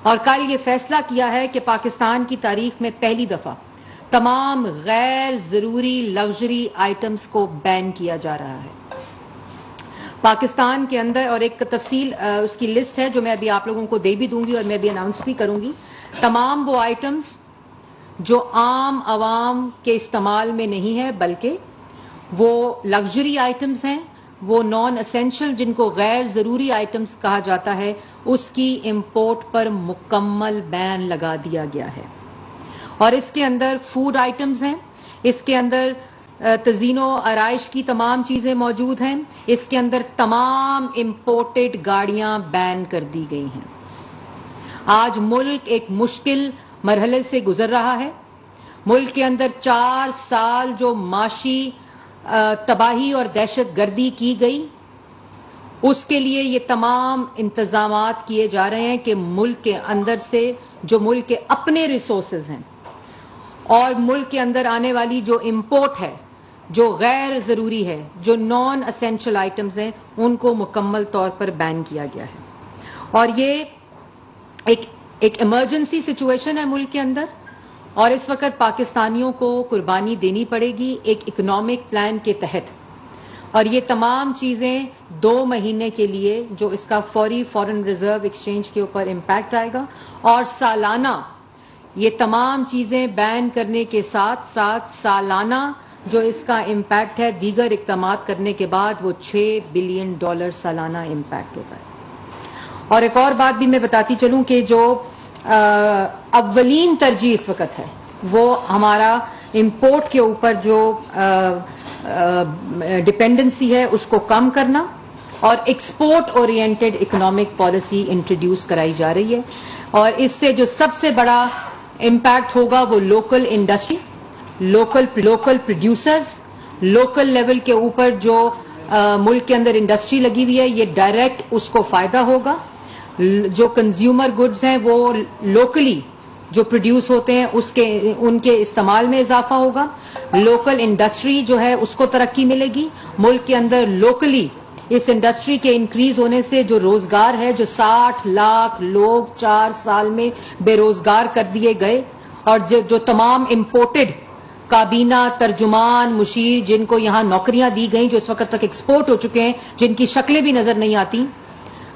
اور کل یہ فیصلہ کیا ہے کہ پاکستان کی تاریخ میں پہلی دفعہ تمام غیر ضروری لگژری آئٹمز کو بین کیا جا رہا ہے پاکستان کے اندر. اور ایک تفصیل اس کی لسٹ ہے جو میں ابھی آپ لوگوں کو دے بھی دوں گی اور میں بھی اناؤنس بھی کروں گی. تمام وہ آئٹمز جو عام عوام کے استعمال میں نہیں ہے بلکہ وہ لگژری آئٹمز ہیں, وہ نان اسینشل جن کو غیر ضروری آئٹمز کہا جاتا ہے, اس کی امپورٹ پر مکمل بین لگا دیا گیا ہے. اور اس کے اندر فوڈ آئٹمز ہیں, اس کے اندر تزئین و آرائش کی تمام چیزیں موجود ہیں, اس کے اندر تمام امپورٹڈ گاڑیاں بین کر دی گئی ہیں. آج ملک ایک مشکل مرحلے سے گزر رہا ہے. ملک کے اندر 4 سال جو معاشی تباہی اور دہشت گردی کی گئی, اس کے لیے یہ تمام انتظامات کیے جا رہے ہیں کہ ملک کے اندر سے جو ملک کے اپنے ریسورسز ہیں اور ملک کے اندر آنے والی جو امپورٹ ہے جو غیر ضروری ہے, جو نان اسینشل آئٹمز ہیں, ان کو مکمل طور پر بین کیا گیا ہے. اور یہ ایک ایمرجنسی سچویشن ہے ملک کے اندر, اور اس وقت پاکستانیوں کو قربانی دینی پڑے گی ایک اکنامک پلان کے تحت. اور یہ تمام چیزیں 2 مہینے کے لیے جو اس کا فوری فورن ریزرو ایکسچینج کے اوپر امپیکٹ آئے گا, اور سالانہ یہ تمام چیزیں بین کرنے کے ساتھ ساتھ سالانہ جو اس کا امپیکٹ ہے دیگر اقدامات کرنے کے بعد وہ $6 بلین سالانہ امپیکٹ ہوتا ہے. اور ایک اور بات بھی میں بتاتی چلوں کہ جو اولین ترجیح اس وقت ہے وہ ہمارا امپورٹ کے اوپر جو ڈپینڈنسی ہے اس کو کم کرنا اور export oriented economic policy introduce کرائی جا رہی ہے. اور اس سے جو سب سے بڑا امپیکٹ ہوگا وہ local industry, local producers, local level کے اوپر جو ملک کے اندر انڈسٹری لگی ہوئی ہے یہ ڈائریکٹ اس کو فائدہ ہوگا. جو کنزیومر گڈز ہیں وہ لوکلی جو پروڈیوس ہوتے ہیں ان کے استعمال میں اضافہ ہوگا. لوکل انڈسٹری جو ہے اس کو ترقی ملے گی. ملک کے اندر لوکلی اس انڈسٹری کے انکریز ہونے سے جو روزگار ہے, جو 60 لاکھ لوگ 4 سال میں بے روزگار کر دیے گئے, اور جو تمام امپورٹڈ کابینہ, ترجمان, مشیر جن کو یہاں نوکریاں دی گئیں جو اس وقت تک ایکسپورٹ ہو چکے ہیں, جن کی شکلیں بھی نظر نہیں آتی,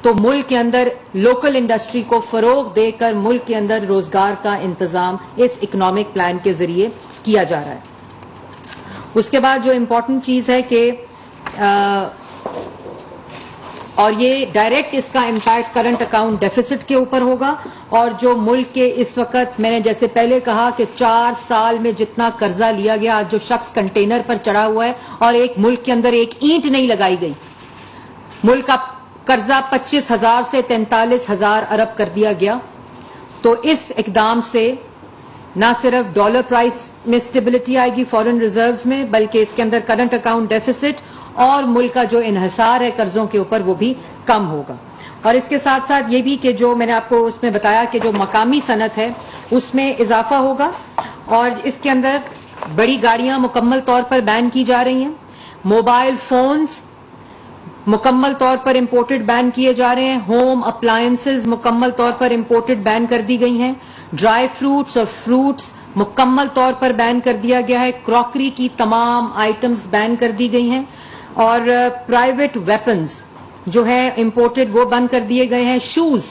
تو ملک کے اندر لوکل انڈسٹری کو فروغ دے کر ملک کے اندر روزگار کا انتظام اس اکنامک پلان کے ذریعے کیا جا رہا ہے. اس کے بعد جو امپورٹنٹ چیز ہے کہ اور یہ ڈائریکٹ اس کا امپیکٹ کرنٹ اکاؤنٹ ڈیفیسٹ کے اوپر ہوگا, اور جو ملک کے اس وقت میں نے جیسے پہلے کہا کہ 4 سال میں جتنا قرضہ لیا گیا, آج جو شخص کنٹینر پر چڑھا ہوا ہے اور ایک ملک کے اندر ایک اینٹ نہیں لگائی گئی, ملک کا قرضہ 25,000 سے 43,000 ارب کر دیا گیا. تو اس اقدام سے نہ صرف ڈالر پرائس میں اسٹیبلٹی آئے گی فورن ریزروز میں, بلکہ اس کے اندر کرنٹ اکاؤنٹ ڈیفیسٹ اور ملک کا جو انحصار ہے قرضوں کے اوپر وہ بھی کم ہوگا. اور اس کے ساتھ ساتھ یہ بھی کہ جو میں نے آپ کو اس میں بتایا کہ جو مقامی صنعت ہے اس میں اضافہ ہوگا, اور اس کے اندر بڑی گاڑیاں مکمل طور پر بین کی جا رہی ہیں. موبائل فونز مکمل طور پر امپورٹڈ بین کیے جا رہے ہیں. ہوم اپلائنسز مکمل طور پر امپورٹڈ بین کر دی گئی ہیں. ڈرائی فروٹس اور فروٹس مکمل طور پر بین کر دیا گیا ہے. کراکری کی تمام آئٹمز بین کر دی گئی ہیں, اور پرائیویٹ ویپنز جو ہے امپورٹڈ وہ بند کر دیے گئے ہیں. شوز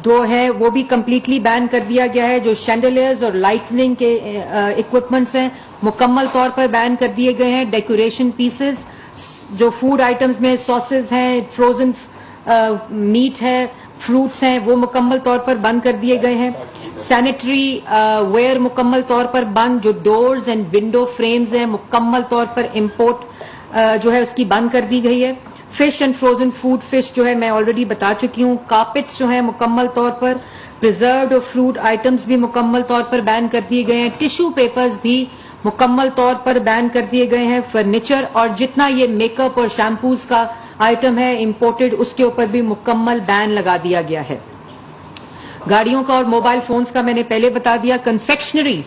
جو ہے وہ بھی کمپلیٹلی بین کر دیا گیا ہے. جو شینڈلیئرز اور لائٹننگ کے اکوپمنٹس ہیں مکمل طور پر بین کر دیے گئے ہیں. ڈیکوریشن پیسز جو فوڈ آئٹمز میں ساسز ہیں, فروزن میٹ ہے, فروٹس ہیں, وہ مکمل طور پر بند کر دیے گئے ہیں. سینیٹری ویئر مکمل طور پر بند. جو ڈورز اینڈ ونڈو فریمز ہیں مکمل طور پر امپورٹ جو ہے اس کی بند کر دی گئی ہے. Fish and frozen food, fish جو ہے میں آلریڈی بتا چکی ہوں. کارپیٹس جو ہیں مکمل طور پر, پریزروڈ اور فروٹ آئٹمز بھی مکمل طور پر بین کر دیے گئے ہیں. ٹیشو پیپرز بھی مکمل طور پر بین کر دیے گئے ہیں. فرنیچر اور جتنا یہ میک اپ اور شیمپوز کا آئٹم ہے امپورٹڈ اس کے اوپر بھی مکمل بین لگا دیا گیا ہے. گاڑیوں کا اور موبائل فونز کا میں نے پہلے بتا دیا. کنفیکشنری,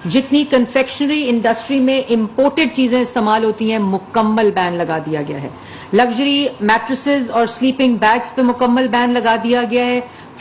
جتنی کنفیکشنری انڈسٹری میں امپورٹڈ چیزیں استعمال ہوتی ہیں مکمل بین لگا دیا گیا ہے. لگژری میٹریسز اور سلیپنگ بیگز پہ مکمل بین لگا دیا گیا ہے.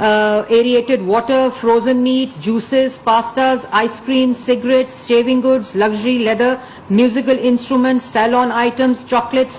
aerated water, frozen meat, juices, pastas, ice cream, cigarettes, shaving goods, luxury leather, musical instruments, salon items, chocolates,